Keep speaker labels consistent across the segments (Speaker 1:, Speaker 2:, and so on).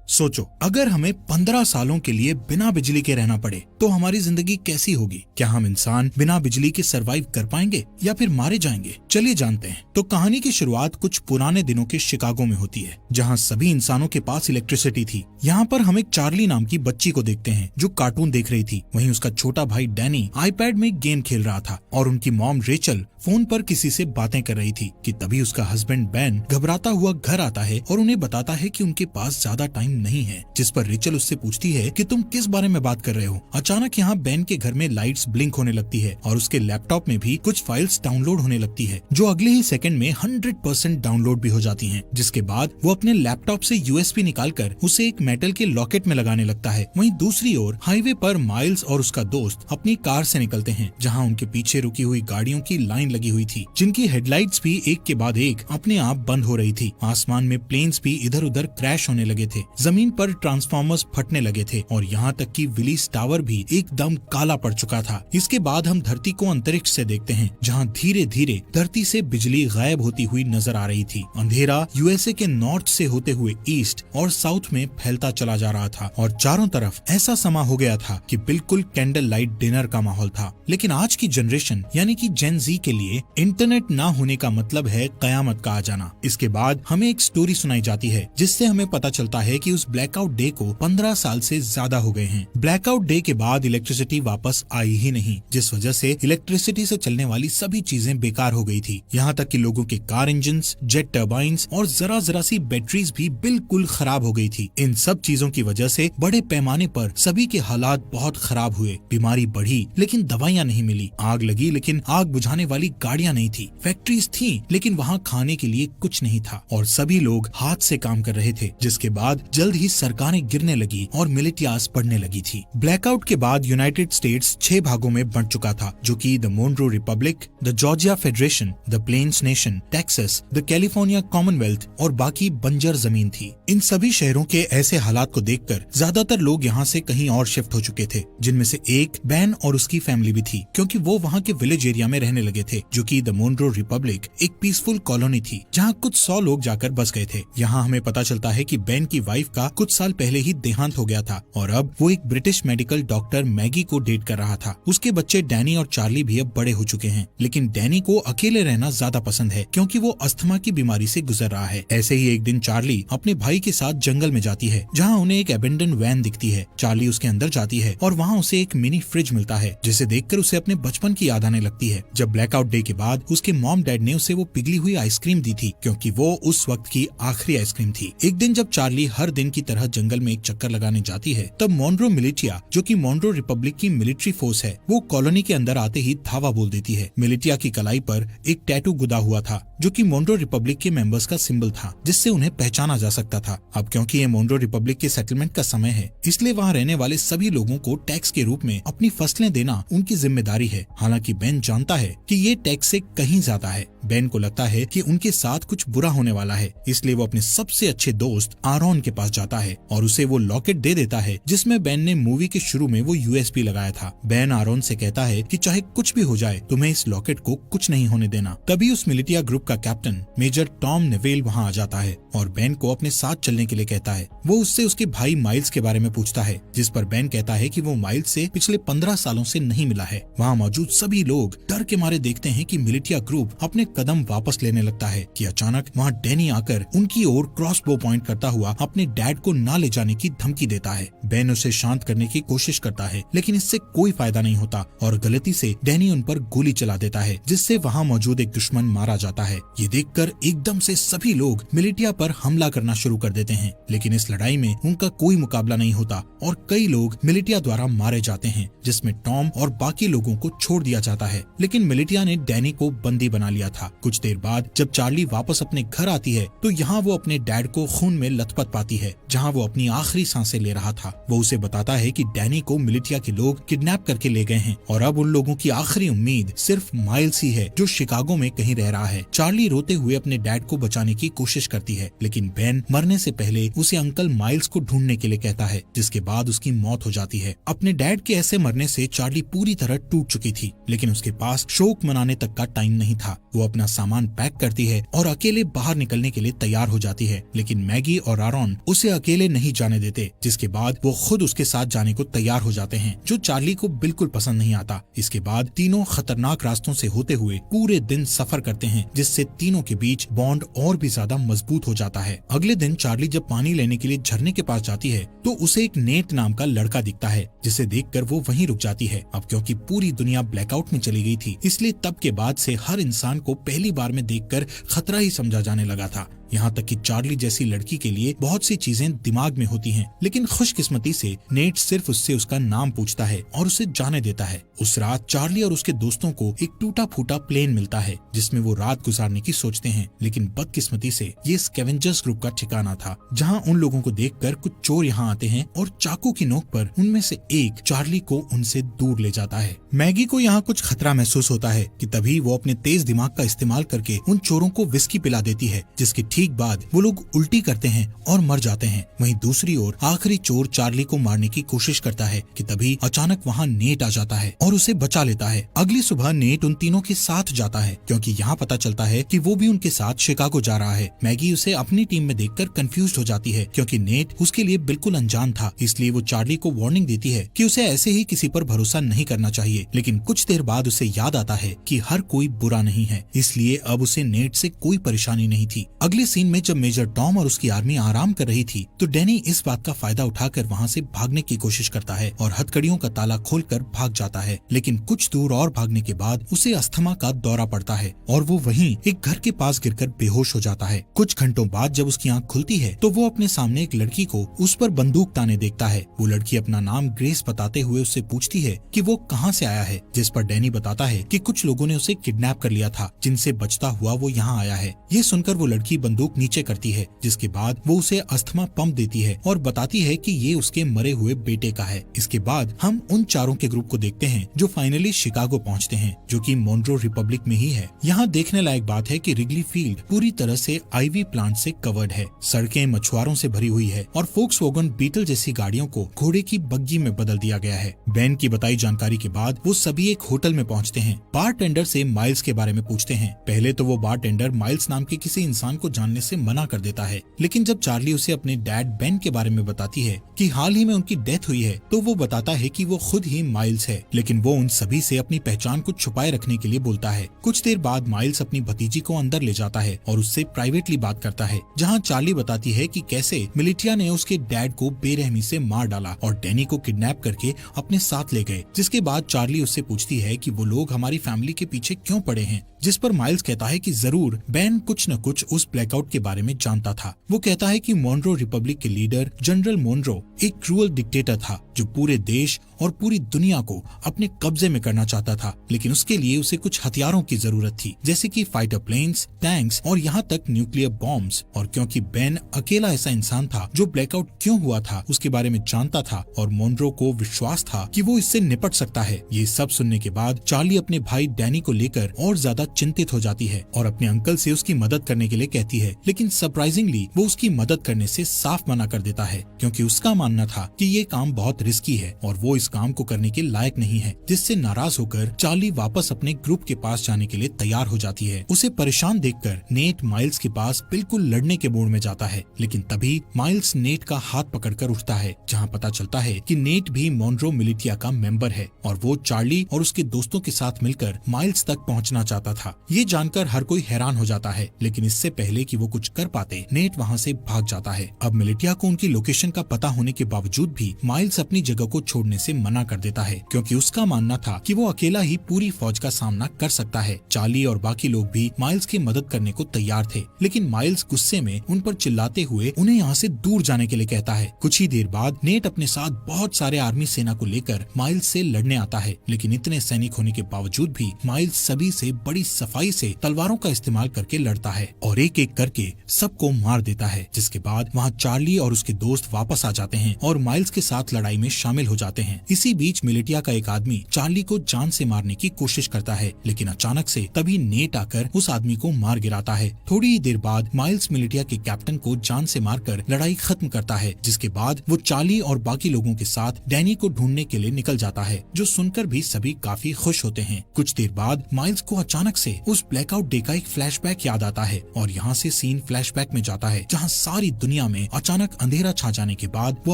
Speaker 1: सोचो, अगर हमें 15 सालों के लिए बिना बिजली के रहना पड़े तो हमारी जिंदगी कैसी होगी। क्या हम इंसान बिना बिजली के सरवाइव कर पाएंगे या फिर मारे जाएंगे। चलिए जानते हैं। तो कहानी की शुरुआत कुछ पुराने दिनों के शिकागो में होती है, जहाँ सभी इंसानों के पास इलेक्ट्रिसिटी थी। यहाँ पर हम एक चार्ली नाम की बच्ची को देखते हैं जो कार्टून देख रही थी। वहीं उसका छोटा भाई डैनी आईपैड में गेम खेल रहा था और उनकी मॉम रेचल फोन पर किसी से बातें कर रही थी कि तभी उसका हस्बैंड बैन घबराता हुआ घर आता है और उन्हें बताता है कि उनके पास ज्यादा टाइम नहीं है। जिस पर रेचल उससे पूछती है कि तुम किस बारे में बात कर रहे हो। अचानक यहाँ बैन के घर में लाइट्स ब्लिंक होने लगती है और उसके लैपटॉप में भी कुछ फाइल्स डाउनलोड होने लगती है, जो अगले ही सेकंड में 100% डाउनलोड भी हो जाती हैं। जिसके बाद वो अपने लैपटॉप से यूएसबी निकालकर उसे एक मेटल के लॉकेट में लगाने लगता है। वहीं दूसरी ओर हाईवे पर माइल्स और उसका दोस्त अपनी कार से निकलते हैं, जहाँ उनके पीछे रुकी हुई गाड़ियों की लाइन लगी हुई थी, जिनकी हेडलाइट्स भी एक के बाद एक अपने आप बंद हो रही थी। आसमान में प्लेन्स भी इधर उधर क्रैश होने लगे थे, जमीन पर ट्रांसफार्मर्स फटने लगे थे और यहाँ तक कि विलीस टावर भी एकदम काला पड़ चुका था। इसके बाद हम धरती को अंतरिक्ष से देखते हैं, जहाँ धीरे धीरे धरती से बिजली गायब होती हुई नजर आ रही थी। अंधेरा यूएसए के नॉर्थ से होते हुए ईस्ट और साउथ में फैलता चला जा रहा था और चारों तरफ ऐसा समा हो गया था कि बिल्कुल कैंडल लाइट डिनर का माहौल था। लेकिन आज की जनरेशन यानी कि जेन जी के लिए इंटरनेट ना होने का मतलब है कयामत का आ जाना। इसके बाद हमें एक स्टोरी सुनाई जाती है, जिससे हमें पता चलता है कि उस ब्लैकआउट डे को 15 साल से ज्यादा हो गए हैं। ब्लैकआउट डे के बाद इलेक्ट्रिसिटी वापस आई ही नहीं, जिस वजह से इलेक्ट्रिसिटी से चलने वाली सभी चीजें बेकार हो गई थी। यहाँ तक कि लोगों के कार इंजन्स, जेट टर्बाइन्स और जरा जरा सी बैटरीज भी बिल्कुल खराब हो गई थी। इन सब चीजों की वजह से बड़े पैमाने पर सभी के हालात बहुत खराब हुए। बीमारी बढ़ी लेकिन दवाइयाँ नहीं मिली, आग लगी लेकिन आग बुझाने वाली गाड़ियाँ नहीं थी, फैक्ट्रीज थी लेकिन वहाँ खाने के लिए कुछ नहीं था और सभी लोग हाथ से काम कर रहे थे। जिसके बाद जल्द ही सरकारें गिरने लगी और मिलिटियास बढ़ने लगी थी। ब्लैकआउट के बाद यूनाइटेड स्टेट्स 6 भागों में बंट चुका था, जो कि the Monroe republic, the Georgia federation, the plains nation, Texas, the California commonwealth और बाकी बंजर जमीन थी। इन सभी शहरों के ऐसे हालात को देखकर ज्यादातर लोग यहाँ से कहीं और शिफ्ट हो चुके थे, जिनमें से एक बैन और उसकी फैमिली भी थी, क्योंकि वो वहाँ के विलेज एरिया में रहने लगे थे, जो कि द मोनरो रिपब्लिक एक पीसफुल कॉलोनी थी, जहाँ कुछ 100 लोग जाकर बस गए थे। यहाँ हमें पता चलता है कि बैन की वाइफ का कुछ साल पहले ही देहांत हो गया था और अब वो एक ब्रिटिश मेडिकल डॉक्टर मैगी को डेट कर रहा था। उसके बच्चे डैनी और चार्ली भी अब बड़े हो चुके हैं, लेकिन डैनी को अकेले रहना ज्यादा पसंद है, क्योंकि वो अस्थमा की बीमारी से गुजर रहा है। ऐसे ही एक दिन चार्ली अपने भाई के साथ जंगल में जाती है, जहाँ उन्हें एक अबेंडन वैन दिखती है। चार्ली उसके अंदर जाती है और वहाँ उसे एक मिनी फ्रिज मिलता है, जिसे देखकर उसे अपने बचपन की याद आने लगती है, जब ब्लैकआउट डे के बाद उसके मॉम डैड ने उसे वो पिघली हुई आइसक्रीम दी थी, क्योंकि वो उस वक्त की आखिरी आइसक्रीम थी। एक दिन जब चार्ली हर दिन की तरह जंगल में एक चक्कर लगाने जाती है, तब मोनरो मिलिटिया, जो कि मोनरो रिपब्लिक की मिलिट्री फोर्स है, वो कॉलोनी के अंदर आते ही धावा बोल देती है। मिलिटिया की कलाई पर एक टैटू गुदा हुआ था, जो कि मोनरो रिपब्लिक के मेंबर्स का सिंबल था, जिससे उन्हें पहचाना जा सकता था। अब क्योंकि ये मोनरो रिपब्लिक के सेटलमेंट का समय है, इसलिए वहाँ रहने वाले सभी लोगों को टैक्स के रूप में अपनी फसलें देना उनकी जिम्मेदारी है। हालांकि बेन जानता है कि ये टैक्स से कहीं ज्यादा है। बेन को लगता है कि उनके साथ कुछ बुरा होने वाला है, इसलिए वो अपने सबसे अच्छे दोस्त आरोन के पास जाता है और उसे वो लॉकेट दे देता है, जिसमें बेन ने मूवी के शुरू में वो यूएसबी लगाया था। बेन आरोन से कहता है कि चाहे कुछ भी हो जाए, तुम्हें इस लॉकेट को कुछ नहीं होने देना। तभी उस मिलिटिया ग्रुप का कैप्टन मेजर टॉम नेवेल वहाँ आ जाता है और बेन को अपने साथ चलने के लिए कहता है। वो उससे उसके भाई माइल्स के बारे में पूछता है, जिस पर बेन कहता है कि वो माइल्स से पिछले 15 सालों से नहीं मिला है। वहाँ मौजूद सभी लोग डर के मारे देखते हैं कि मिलिटिया ग्रुप अपने कदम वापस लेने लगता है कि अचानक वहाँ डैनी आकर उनकी ओर क्रॉसबो पॉइंट करता हुआ अपने डैड को ना ले जाने की धमकी देता है। बेन उसे शांत करने की कोशिश करता है, लेकिन इससे कोई फायदा नहीं होता और गलती से डैनी उन पर गोली चला देता है, जिससे वहाँ मौजूद एक दुश्मन मारा जाता है। ये देखकर एकदम से सभी लोग मिलिटिया पर हमला करना शुरू कर देते हैं, लेकिन इस लड़ाई में उनका कोई मुकाबला नहीं होता और कई लोग मिलिटिया द्वारा मारे जाते हैं, जिसमें टॉम और बाकी लोगों को छोड़ दिया जाता है। लेकिन मिलिटिया ने डैनी को बंदी बना लिया था। कुछ देर बाद जब चार्ली वापस अपने घर आती है, तो यहाँ वो अपने डैड को खून में लथपथ पाती है, जहाँ वो अपनी आखिरी सांसें ले रहा था। वो उसे बताता है कि डैनी को मिलिटिया के लोग किडनैप करके ले गए हैं और अब उन लोगों की आखिरी उम्मीद सिर्फ माइल्स ही है, जो शिकागो में कहीं रह रहा है। चार्ली रोते हुए अपने डैड को बचाने की कोशिश करती है, लेकिन बेन मरने से पहले उसे अंकल माइल्स को ढूंढने के लिए कहता है, जिसके बाद उसकी मौत हो जाती है। अपने डैड के ऐसे मरने से चार्ली पूरी तरह टूट चुकी थी, लेकिन उसके पास शोक मनाने तक का टाइम नहीं था। वो अपना सामान पैक करती है और अकेले बाहर निकलने के लिए तैयार हो जाती है, लेकिन मैगी और आरोन उसे अकेले नहीं जाने देते, जिसके बाद वो खुद उसके साथ जाने को तैयार हो जाते हैं, जो चार्ली को बिल्कुल पसंद नहीं आता। इसके बाद तीनों खतरनाक रास्तों से होते हुए पूरे दिन सफर करते हैं, जिससे तीनों के बीच बॉन्ड और भी ज्यादा मजबूत हो जाता है। अगले दिन चार्ली जब पानी लेने के लिए झरने के पास जाती है तो उसे एक नेट नाम का लड़का दिखता है, जिसे देखकर वो वहीं रुक जाती है। अब क्योंकि पूरी दुनिया ब्लैकआउट में चली गई थी, इसलिए तब के बाद से हर इंसान को पहली बार में देखकर खतरा ही समझा जाने लगा था। यहाँ तक कि चार्ली जैसी लड़की के लिए बहुत सी चीजें दिमाग में होती हैं, लेकिन खुशकिस्मती से नेट सिर्फ उससे उसका नाम पूछता है और उसे जाने देता है। उस रात चार्ली और उसके दोस्तों को एक टूटा फूटा प्लेन मिलता है, जिसमें वो रात गुजारने की सोचते हैं, लेकिन बदकिस्मती से ये स्कैवेंजर्स ग्रुप का ठिकाना था, जहाँ उन लोगों को देखकर कुछ चोर यहाँ आते हैं और चाकू की नोक पर उनमें से एक चार्ली को उनसे दूर ले जाता है। मैगी को यहाँ कुछ खतरा महसूस होता है कि तभी वो अपने तेज दिमाग का इस्तेमाल करके उन चोरों को विस्की पिला देती है, जिसके ठीक बाद वो लोग उल्टी करते हैं और मर जाते हैं। वहीं दूसरी ओर आखिरी चोर चार्ली को मारने की कोशिश करता है कि तभी अचानक वहाँ नेट आ जाता है और उसे बचा लेता है। अगली सुबह नेट उन तीनों के साथ जाता है, क्योंकि यहाँ पता चलता है कि वो भी उनके साथ शिकागो जा रहा है। मैगी उसे अपनी टीम में देखकर कंफ्यूज हो जाती है, क्योंकि नेट उसके लिए बिल्कुल अनजान था। इसलिए वो चार्ली को वार्निंग देती है कि उसे ऐसे ही किसी पर भरोसा नहीं करना चाहिए, लेकिन कुछ देर बाद उसे याद आता है कि हर कोई बुरा नहीं है, इसलिए अब उसे नेट से कोई परेशानी नहीं थी। अगले सीन में जब मेजर टॉम और उसकी आर्मी आराम कर रही थी तो डैनी इस बात का फायदा उठाकर वहाँ से भागने की कोशिश करता है और हथकड़ियों का ताला खोलकर भाग जाता है, लेकिन कुछ दूर और भागने के बाद उसे अस्थमा का दौरा पड़ता है और वो वहीं एक घर के पास गिरकर बेहोश हो जाता है। कुछ घंटों बाद जब उसकी आंख खुलती है तो वो अपने सामने एक लड़की को उस पर बंदूक ताने देखता है। वो लड़की अपना नाम ग्रेस बताते हुए उससे पूछती है कि वो कहाँ से आया है, जिस पर डैनी बताता है कि कुछ लोगों ने उसे किडनैप कर लिया था, जिनसे बचता हुआ वो यहाँ आया है। ये सुनकर वो लड़की बंदूक नीचे करती है, जिसके बाद वो उसे अस्थमा पंप देती है और बताती है कि ये उसके मरे हुए बेटे का है। इसके बाद हम उन चारों के ग्रुप को देखते हैं जो फाइनली शिकागो पहुंचते हैं, जो कि मोनरो रिपब्लिक में ही है। यहाँ देखने लायक बात है कि रिगली फील्ड पूरी तरह से आईवी प्लांट से कवर्ड है, सड़कें मछुआरों से भरी हुई है और फोक्सवैगन बीटल जैसी गाड़ियों को घोड़े की बग्गी में बदल दिया गया है। बेन की बताई जानकारी के बाद वो सभी एक होटल में पहुँचते हैं। बारटेंडर से माइल्स के बारे में पूछते हैं। पहले तो वो बारटेंडर माइल्स नाम के किसी इंसान को जानने से मना कर देता है, लेकिन जब चार्ली उसे अपने डैड बेन के बारे में बताती है कि हाल ही में उनकी डेथ हुई है, तो वो बताता है कि वो खुद ही माइल्स है, लेकिन वो उन सभी से अपनी पहचान को छुपाए रखने के लिए बोलता है। कुछ देर बाद माइल्स अपनी भतीजी को अंदर ले जाता है और उससे प्राइवेटली बात करता है, जहाँ चार्ली बताती है कि कैसे मिलिटिया ने उसके डैड को बेरहमी से मार डाला और डैनी को किडनैप करके अपने साथ ले गए। जिसके बाद चार्ली उससे पूछती है कि वो लोग हमारी फैमिली के पीछे क्यों पड़े हैं, जिस पर माइल्स कहता है कि जरूर बेन कुछ न कुछ उस ब्लैकआउट के बारे में जानता था। वो कहता है कि मोनरो रिपब्लिक के लीडर जनरल मोनरो एक क्रूअल डिक्टेटर था, जो पूरे देश और पूरी दुनिया को अपने कब्जे में करना चाहता था, लेकिन उसके लिए उसे कुछ हथियारों की जरूरत थी, जैसे कि फाइटर प्लेन्स, टैंक्स और यहाँ तक न्यूक्लियर बॉम्ब्स। और क्योंकि बेन अकेला ऐसा इंसान था जो ब्लैकआउट क्यों हुआ था उसके बारे में जानता था और मोनरो को विश्वास था कि वो इससे निपट सकता है। ये सब सुनने के बाद चार्ली अपने भाई डैनी को लेकर और ज्यादा चिंतित हो जाती है और अपने अंकल से उसकी मदद करने के लिए कहती है, लेकिन सरप्राइजिंगली वो उसकी मदद करने से साफ मना कर देता है, क्योंकि उसका मानना था कि ये काम बहुत रिस्की है और वो इस काम को करने के लायक नहीं है। जिससे नाराज होकर चार्ली वापस अपने ग्रुप के पास जाने के लिए तैयार हो जाती है। उसे परेशान देखकर नेट माइल्स के पास बिल्कुल लड़ने के मूड में जाता है, लेकिन तभी माइल्स नेट का हाथ पकड़कर उठता है, जहाँ पता चलता है कि नेट भी मोनरो मिलिटिया का मेंबर है और वो चार्ली और उसके दोस्तों के साथ मिलकर माइल्स तक पहुँचना चाहता था। ये जानकर हर कोई हैरान हो जाता है, लेकिन इससे पहले कि वो कुछ कर पाते नेट वहाँ से भाग जाता है। अब मिलिटिया को उनकी लोकेशन का पता होने के बावजूद भी माइल्स अपनी जगह को छोड़ने से मना कर देता है, क्योंकि उसका मानना था कि वो अकेला ही पूरी फौज का सामना कर सकता है। चार्ली और बाकी लोग भी माइल्स की मदद करने को तैयार थे, लेकिन माइल्स गुस्से में उन पर चिल्लाते हुए उन्हें यहाँ से दूर जाने के लिए कहता है। कुछ ही देर बाद नेट अपने साथ बहुत सारे आर्मी सेना को लेकर माइल्स से लड़ने आता है, लेकिन इतने सैनिक होने के बावजूद भी माइल्स सभी से बड़ी सफाई से तलवारों का इस्तेमाल करके लड़ता है और एक एक करके सबको मार देता है। जिसके बाद वहाँ चार्ली और उसके दोस्त वापस आ जाते हैं और माइल्स के साथ लड़ाई में शामिल हो जाते हैं। इसी बीच मिलिटिया का एक आदमी चार्ली को जान से मारने की कोशिश करता है, लेकिन अचानक से तभी नेट आकर उस आदमी को मार गिराता है। थोड़ी ही देर बाद माइल्स मिलिटिया के कैप्टन को जान से मारकर लड़ाई खत्म करता है, जिसके बाद वो चार्ली और बाकी लोगों के साथ डैनी को ढूंढने के लिए निकल जाता है, जो सुनकर भी सभी काफी खुश होते हैं। कुछ देर बाद माइल्स को अचानक से उस ब्लैकआउट डे का एक फ्लैशबैक याद आता है और यहाँ से सीन फ्लैशबैक में जाता है, जहाँ सारी दुनिया में अचानक अंधेरा छा जाने के बाद वो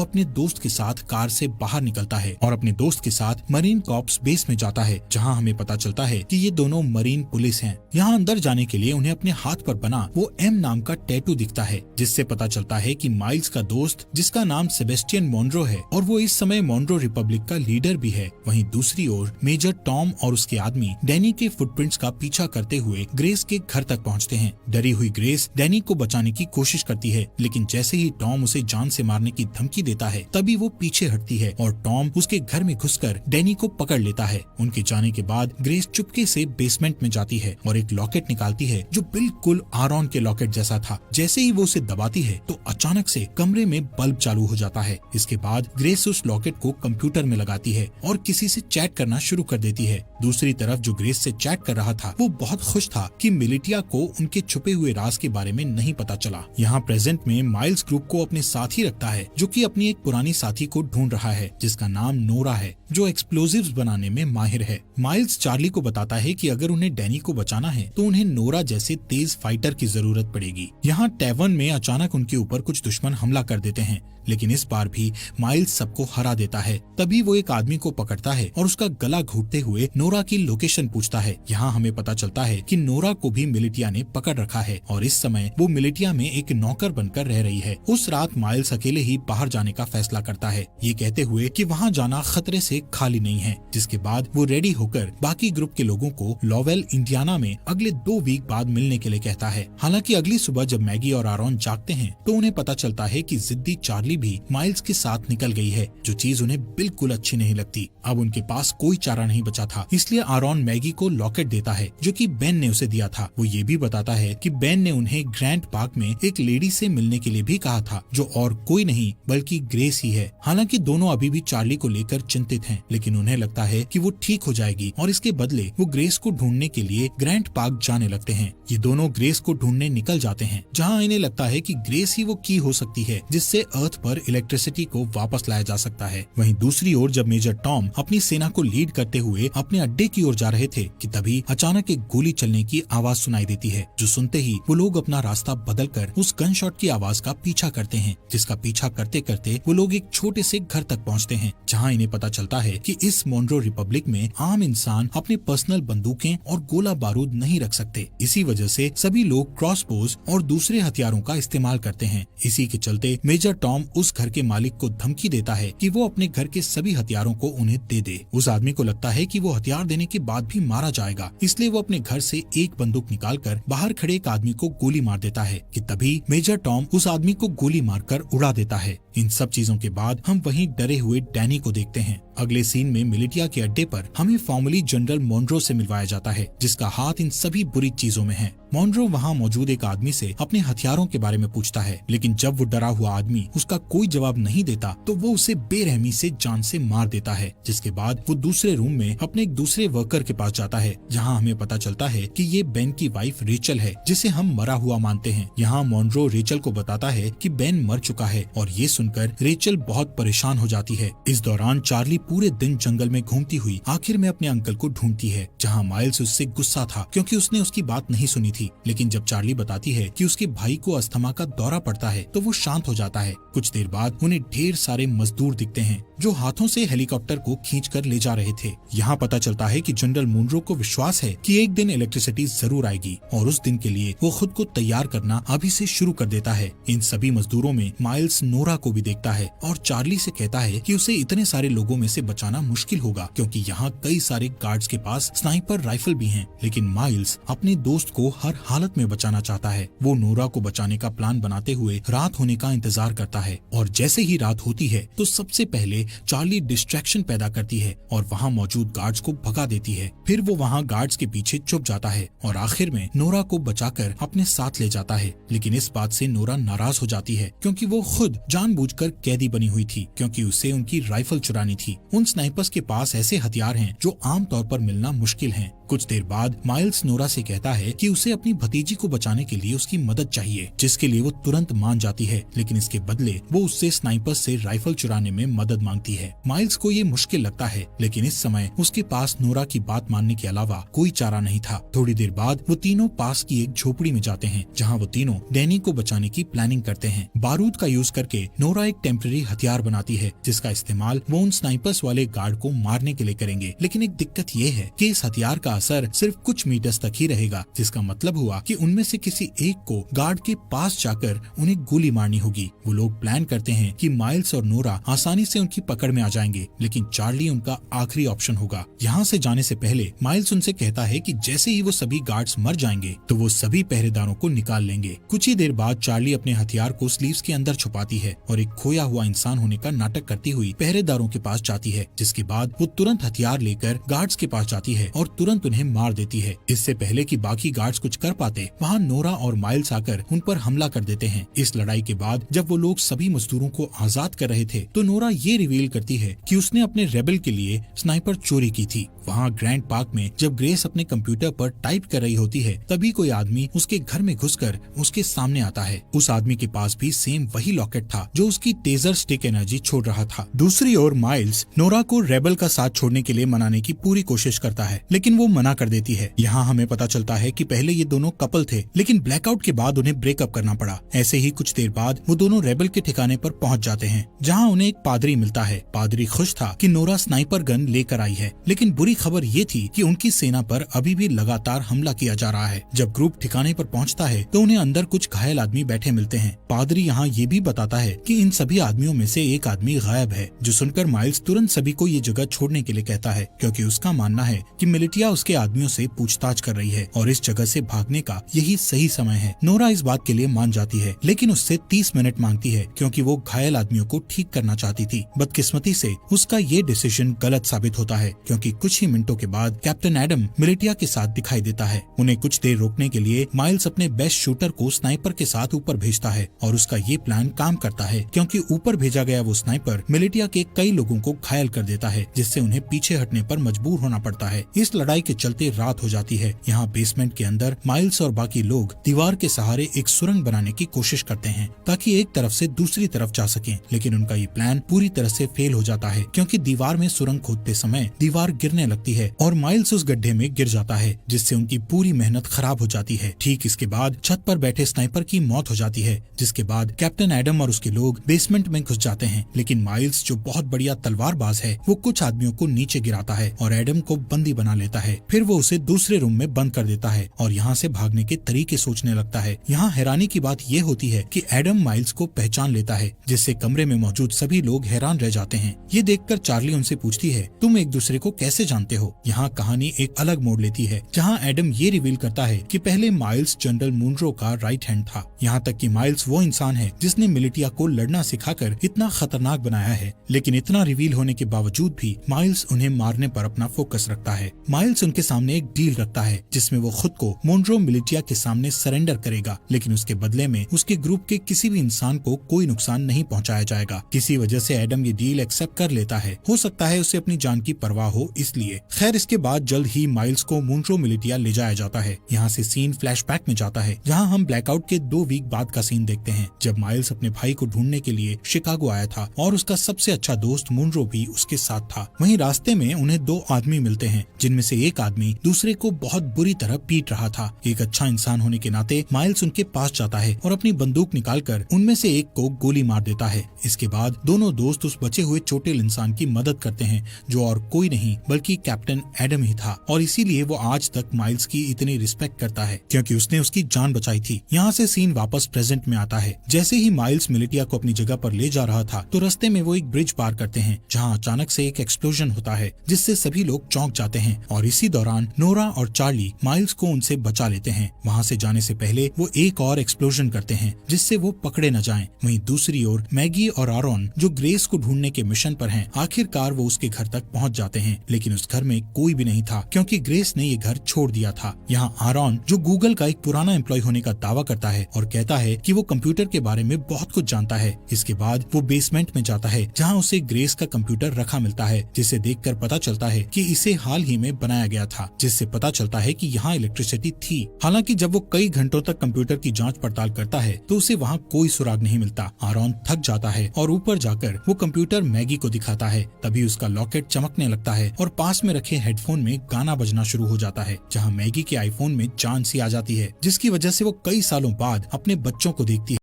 Speaker 1: अपने दोस्त के साथ कार से बाहर निकलता है और अपने दोस्त के साथ मरीन कॉर्प्स बेस में जाता है, जहाँ हमें पता चलता है कि ये दोनों मरीन पुलिस हैं। यहाँ अंदर जाने के लिए उन्हें अपने हाथ पर बना वो एम नाम का टैटू दिखता है, जिससे पता चलता है कि माइल्स का दोस्त, जिसका नाम सेबेस्टियन मोन्रो है और वो इस समय मोन्रो रिपब्लिक का लीडर भी है। वहीं दूसरी ओर मेजर टॉम और उसके आदमी डैनी के फुटप्रिंट्स का पीछा करते हुए ग्रेस के घर तक पहुँचते हैं। डरी हुई ग्रेस डैनी को बचाने की कोशिश करती है, लेकिन जैसे ही टॉम उसे जान से मारने की धमकी देता है तभी वो पीछे हटती है और टॉम उसके घर में घुसकर डैनी को पकड़ लेता है। उनके जाने के बाद ग्रेस चुपके से बेसमेंट में जाती है और एक लॉकेट निकालती है जो बिल्कुल आरॉन के लॉकेट जैसा था। जैसे ही वो उसे दबाती है तो अचानक से कमरे में बल्ब चालू हो जाता है। इसके बाद ग्रेस उस लॉकेट को कंप्यूटर में लगाती है और किसी से चैट करना शुरू कर देती है। दूसरी तरफ जो ग्रेस से चैट कर रहा था वो बहुत खुश था कि मिलिटिया को उनके छुपे हुए राज के बारे में नहीं पता चला। यहाँ प्रेजेंट में माइल्स ग्रुप को अपने साथ ही रखता है, जो कि अपनी एक पुरानी साथी को ढूंढ रहा है जिसका नाम नोरा है, जो एक्सप्लोजिव्स बनाने में माहिर है। माइल्स चार्ली को बताता है कि अगर उन्हें डैनी को बचाना है तो उन्हें नोरा जैसे तेज फाइटर की जरूरत पड़ेगी। यहाँ टैवर्न में अचानक उनके ऊपर कुछ दुश्मन हमला कर देते हैं, लेकिन इस बार भी माइल्स सबको हरा देता है। तभी वो एक आदमी को पकड़ता है और उसका गला घोटते हुए नोरा की लोकेशन पूछता है। यहाँ हमें पता चलता है कि नोरा को भी मिलिटिया ने पकड़ रखा है और इस समय वो मिलिटिया में एक नौकर बनकर रह रही है। उस रात माइल्स अकेले ही बाहर जाने का फैसला करता है, ये कहते हुए कि वहाँ जाना खतरे से खाली नहीं है। जिसके बाद वो रेडी होकर बाकी ग्रुप के लोगों को लॉवेल इंडियाना में अगले 2 वीक बाद मिलने के लिए कहता है। हालांकि अगली सुबह जब मैगी और आरॉन जागते हैं तो उन्हें पता चलता है कि जिद्दी चार्ली भी माइल्स के साथ निकल गई है, जो चीज उन्हें बिल्कुल अच्छी नहीं लगती। अब उनके पास कोई चारा नहीं बचा था, इसलिए आरॉन मैगी को लॉकेट देता है जो कि बेन ने उसे दिया था। वो ये भी बताता है कि बेन ने उन्हें ग्रैंड पार्क में एक लेडी से मिलने के लिए भी कहा था, जो और कोई नहीं बल्कि ग्रेस ही है। हालांकि दोनों अभी भी चार्ली को लेकर चिंतित हैं, लेकिन उन्हें लगता है कि वो ठीक हो जाएगी और इसके बदले वो ग्रेस को ढूंढने के लिए ग्रैंड पार्क जाने लगते हैं। ये दोनों ग्रेस को ढूंढने निकल जाते हैं, जहाँ इन्हें लगता है कि ग्रेस ही वो की हो सकती है जिससे अर्थ पर इलेक्ट्रिसिटी को वापस लाया जा सकता है। वहीं दूसरी ओर जब मेजर टॉम अपनी सेना को लीड करते हुए अपने अड्डे की ओर जा रहे थे कि तभी अचानक एक गोली चलने की आवाज सुनाई देती है, जो सुनते ही वो लोग अपना रास्ता बदलकर उस गन शॉट की आवाज का पीछा करते हैं, जिसका पीछा करते करते वो लोग एक छोटे से घर तक पहुंचते हैं, जहां इन्हें पता चलता है कि इस मोन्रो रिपब्लिक में आम इंसान अपने पर्सनल बंदूकें और गोला बारूद नहीं रख सकते। इसी वजह से सभी लोग क्रॉसबोज और दूसरे हथियारों का इस्तेमाल करते हैं। इसी के चलते मेजर टॉम उस घर के मालिक को धमकी देता है कि वो अपने घर के सभी हथियारों को उन्हें दे दे। उस आदमी को लगता है कि वो हथियार देने के बाद भी मारा जाएगा, इसलिए वो अपने घर से एक बंदूक निकालकर बाहर खड़े एक आदमी को गोली मार देता है कि तभी मेजर टॉम उस आदमी को गोली मारकर उड़ा देता है। इन सब चीजों के बाद हम वहीं डरे हुए डैनी को देखते हैं। अगले सीन में मिलिटिया के अड्डे पर हमें फॉर्मली जनरल मोन्रो से मिलवाया जाता है, जिसका हाथ इन सभी बुरी चीजों में है। मोन्रो वहाँ मौजूद एक आदमी से अपने हथियारों के बारे में पूछता है, लेकिन जब वो डरा हुआ आदमी उसका कोई जवाब नहीं देता तो वो उसे बेरहमी से जान से मार देता है। जिसके बाद वो दूसरे रूम में अपने एक दूसरे वर्कर के पास जाता है, जहाँ हमें पता चलता है कि ये बेन की वाइफ रेचल है, जिसे हम मरा हुआ मानते हैं। यहाँ मोन्रो रेचल को बताता है कि बेन मर चुका है और ये सुनकर रेचल बहुत परेशान हो जाती है। इस दौरान चार्ली पूरे दिन जंगल में घूमती हुई आखिर में अपने अंकल को ढूंढती है, जहाँ माइल्स उससे गुस्सा था क्योंकि उसने उसकी बात नहीं सुनी थी। लेकिन जब चार्ली बताती है कि उसके भाई को अस्थमा का दौरा पड़ता है तो वो शांत हो जाता है। कुछ देर बाद उन्हें ढेर सारे मजदूर दिखते हैं जो हाथों से हेलीकॉप्टर को खींचकर ले जा रहे थे। यहाँ पता चलता है कि जनरल मोन्रो को विश्वास है कि एक दिन इलेक्ट्रिसिटी जरूर आएगी और उस दिन के लिए वो खुद को तैयार करना अभी से शुरू कर देता है। इन सभी मजदूरों में माइल्स नोरा को भी देखता है और चार्ली से कहता है कि उसे इतने सारे लोगों में से बचाना मुश्किल होगा क्योंकि यहाँ कई सारे गार्ड्स के पास स्नाइपर राइफल भी हैं। लेकिन माइल्स अपने दोस्त को हर हालत में बचाना चाहता है। वो नोरा को बचाने का प्लान बनाते हुए रात होने का इंतजार करता है और जैसे ही रात होती है तो सबसे पहले चार्ली डिस्ट्रैक्शन पैदा करती है और वहाँ मौजूद गार्ड्स को भगा देती है। फिर वो वहाँ गार्ड्स के पीछे छुप जाता है और आखिर में नोरा को बचाकर अपने साथ ले जाता है। लेकिन इस बात से नोरा नाराज हो जाती है क्योंकि वो खुद जानबूझकर कैदी बनी हुई थी क्योंकि उसे उनकी राइफल चुरानी थी उन स्नाइपर्स के पास ऐसे हथियार हैं जो आमतौर पर मिलना मुश्किल हैं। कुछ देर बाद माइल्स नोरा से कहता है कि उसे अपनी भतीजी को बचाने के लिए उसकी मदद चाहिए, जिसके लिए वो तुरंत मान जाती है, लेकिन इसके बदले वो उससे स्नाइपर्स से राइफल चुराने में मदद मांगती है। माइल्स को ये मुश्किल लगता है, लेकिन इस समय उसके पास नोरा की बात मानने के अलावा कोई चारा नहीं था। थोड़ी देर बाद वो तीनों पास की एक झोपड़ी में जाते हैं, जहाँ वो तीनों डैनी को बचाने की प्लानिंग करते हैं। बारूद का यूज करके नोरा एक टेम्पररी हथियार बनाती है, जिसका इस्तेमाल वो उन स्नाइपर्स वाले गार्ड को मारने के लिए करेंगे। लेकिन एक दिक्कत ये है कि इस हथियार का असर सिर्फ कुछ मीटर्स तक ही रहेगा, जिसका मतलब हुआ कि उनमें से किसी एक को गार्ड के पास जाकर उन्हें गोली मारनी होगी। वो लोग प्लान करते हैं कि माइल्स और नोरा आसानी से उनकी पकड़ में आ जाएंगे, लेकिन चार्ली उनका आखिरी ऑप्शन होगा। यहाँ से जाने से पहले माइल्स उनसे कहता है कि जैसे ही वो सभी गार्ड्स मर जाएंगे तो वो सभी पहरेदारों को निकाल लेंगे। कुछ ही देर बाद चार्ली अपने हथियार को स्लीव्स के अंदर छुपाती है और एक खोया हुआ इंसान होने का नाटक करती हुई पहरेदारों के पास जाती है, जिसके बाद वो तुरंत हथियार लेकर गार्ड्स के पास जाती है और तुरंत उन्हें मार देती है। इससे पहले कि बाकी गार्ड्स कुछ कर पाते, वहाँ नोरा और माइल्स आकर उन पर हमला कर देते हैं। इस लड़ाई के बाद जब वो लोग सभी मजदूरों को आजाद कर रहे थे तो नोरा ये रिवील करती है कि उसने अपने रेबल के लिए स्नाइपर चोरी की थी। वहाँ ग्रैंड पार्क में जब ग्रेस अपने कंप्यूटर पर टाइप कर रही होती है, तभी कोई आदमी उसके घर में घुसकर उसके सामने आता है। उस आदमी के पास भी सेम वही लॉकेट था जो उसकी टेजर स्टिक एनर्जी छोड़ रहा था। दूसरी ओर माइल्स नोरा को रेबल का साथ छोड़ने के लिए मनाने की पूरी कोशिश करता है, लेकिन वो मना कर देती है। यहाँ हमें पता चलता है कि पहले ये दोनों कपल थे, लेकिन ब्लैकआउट के बाद उन्हें ब्रेकअप करना पड़ा। ऐसे ही कुछ देर बाद वो दोनों रेबल के ठिकाने पर पहुँच जाते हैं, जहाँ उन्हें एक पादरी मिलता है। पादरी खुश था कि नोरा स्नाइपर गन लेकर आई है, लेकिन बुरी खबर ये थी कि उनकी सेना पर अभी भी लगातार हमला किया जा रहा है। जब ग्रुप ठिकाने पर पहुंचता है तो उन्हें अंदर कुछ घायल आदमी बैठे मिलते हैं। पादरी यहाँ ये भी बताता है कि इन सभी आदमियों में से एक आदमी गायब है, जो सुनकर माइल्स तुरंत सभी को ये जगह छोड़ने के लिए कहता है, क्योंकि उसका मानना है कि मिलिटिया उसके आदमियों से पूछताछ कर रही है और इस जगह से भागने का यही सही समय है। नोरा इस बात के लिए मान जाती है, लेकिन उससे 30 मिनट मांगती है, क्योंकि वो घायल आदमियों को ठीक करना चाहती थी। बदकिस्मती से उसका ये डिसीजन गलत साबित होता है, क्योंकि कुछ ही मिनटों के बाद कैप्टन एडम मिलिटिया के साथ दिखाई देता है। उन्हें कुछ देर रोकने के लिए माइल्स अपने बेस्ट शूटर को स्नाइपर के साथ ऊपर भेजता है और उसका ये प्लान काम करता है, क्योंकि ऊपर भेजा गया वो स्नाइपर मिलिटिया के कई लोगों को घायल कर देता है, जिससे उन्हें पीछे हटने पर मजबूर होना पड़ता है। इस लड़ाई के चलते रात हो जाती है। यहाँ बेसमेंट के अंदर माइल्स और बाकी लोग दीवार के सहारे एक सुरंग बनाने की कोशिश करते हैं ताकि एक तरफ से दूसरी तरफ जा सकें, लेकिन उनका ये प्लान पूरी तरह से फेल हो जाता है, क्योंकि दीवार में सुरंग खोदते समय दीवार गिरने लगती है और माइल्स उस गड्ढे में गिर जाता है, जिससे उनकी पूरी मेहनत खराब हो जाती है। ठीक इसके बाद छत पर बैठे स्नाइपर की मौत हो जाती है, जिसके बाद कैप्टन एडम और उसके लोग बेसमेंट में घुस जाते हैं। लेकिन माइल्स, जो बहुत बढ़िया तलवारबाज है, वो कुछ आदमियों को नीचे गिराता है और एडम को बंदी बना लेता है। फिर वो उसे दूसरे रूम में बंद कर देता है और यहाँ से भागने के तरीके सोचने लगता है। यहाँ हैरानी की बात ये होती है कि एडम माइल्स को पहचान लेता है, जिससे कमरे में मौजूद सभी लोग हैरान रह जाते हैं। ये देखकर चार्ली उनसे पूछती है, तुम एक दूसरे को कैसे जानते हो? यहाँ कहानी एक अलग मोड़ लेती है, जहाँ एडम ये रिवील करता है कि पहले माइल्स जनरल मुनरो का राइट हैंड था। यहाँ तक कि माइल्स वो इंसान है जिसने मिलिटिया को लड़ना सिखाकर इतना खतरनाक बनाया है। लेकिन इतना रिवील होने के बावजूद भी माइल्स उन्हें मारने पर अपना फोकस रखता है। माइल्स उनके सामने एक डील रखता है, जिसमें वो खुद को मुनरो मिलिटिया के सामने सरेंडर करेगा, लेकिन उसके बदले में उसके ग्रुप के किसी भी इंसान को कोई नुकसान नहीं पहुँचाया जाएगा। किसी वजह से एडम ये डील एक्सेप्ट कर लेता है। हो सकता है उसे अपनी जान की परवाह हो इसलिए। खैर, इसके बाद जल्द ही माइल्स को मुनरो मिलिटिया ले जाया जाता है। यहाँ से सीन फ्लैशबैक में जाता है, जहाँ हम ब्लैकआउट के 2 वीक बाद का सीन देखते हैं, जब माइल्स अपने भाई को ढूंढने के लिए शिकागो आया था और उसका सबसे अच्छा दोस्त मुनरो भी उसके साथ था। वहीं रास्ते में उन्हें 2 आदमी मिलते हैं, जिनमें से एक आदमी दूसरे को बहुत बुरी तरह पीट रहा था। एक अच्छा इंसान होने के नाते माइल्स उनके पास जाता है और अपनी बंदूक निकालकर उनमें से एक को गोली मार देता है। इसके बाद दोनों दोस्त उस बचे हुए चोटिल इंसान की मदद करते हैं, जो और कोई नहीं बल्कि कैप्टन एडम ही था, और इसीलिए वो आज तक माइल्स की इतनी रिस्पेक्ट करता है, क्योंकि उसने उसकी जान बचाई थी। यहाँ से सीन वापस प्रेजेंट में आता है। जैसे ही माइल्स मिलिटिया को अपनी जगह पर ले जा रहा था तो रास्ते में वो एक ब्रिज पार करते हैं, जहाँ अचानक से एक एक्सप्लोजन होता है, जिससे सभी लोग चौंक जाते हैं और इसी दौरान नोरा और चार्ली माइल्स को उनसे बचा लेते हैं। वहाँ से जाने से पहले वो एक और एक्सप्लोजन करते हैं जिससे वो पकड़े न जाएं। वहीं दूसरी ओर मैगी और आरॉन जो ग्रेस को ढूंढने के मिशन पर हैं, आखिरकार वो उसके घर तक पहुँच जाते हैं, लेकिन उस घर में कोई भी नहीं था क्योंकि ग्रेस ने ये घर छोड़ दिया था। यहाँ आरॉन जो गूगल का एक पुराना एम्प्लॉय होने का दावा करता है और कहता है कि वो कंप्यूटर के बारे में बहुत कुछ जानता है। इसके बाद वो बेसमेंट में जाता है जहाँ उसे ग्रेस का कंप्यूटर रखा मिलता है, जिसे देखकर पता चलता है कि इसे हाल ही में बनाया गया था, जिससे पता चलता है कि यहाँ इलेक्ट्रिसिटी थी। हालांकि जब वो कई घंटों तक कंप्यूटर की जांच पड़ताल करता है तो उसे वहाँ कोई सुराग नहीं मिलता। आरॉन थक जाता है और ऊपर जाकर वो कंप्यूटर मैगी को दिखाता है। तभी उसका लॉकेट चमकने लगता है और पास में रखे हेडफोन में गाना बजना शुरू हो जाता है, जहाँ मैगी के आईफोन में जान सी आ जाती है, जिसकी वजह से वो कई सालों बाद अपने बच्चों को देखती है।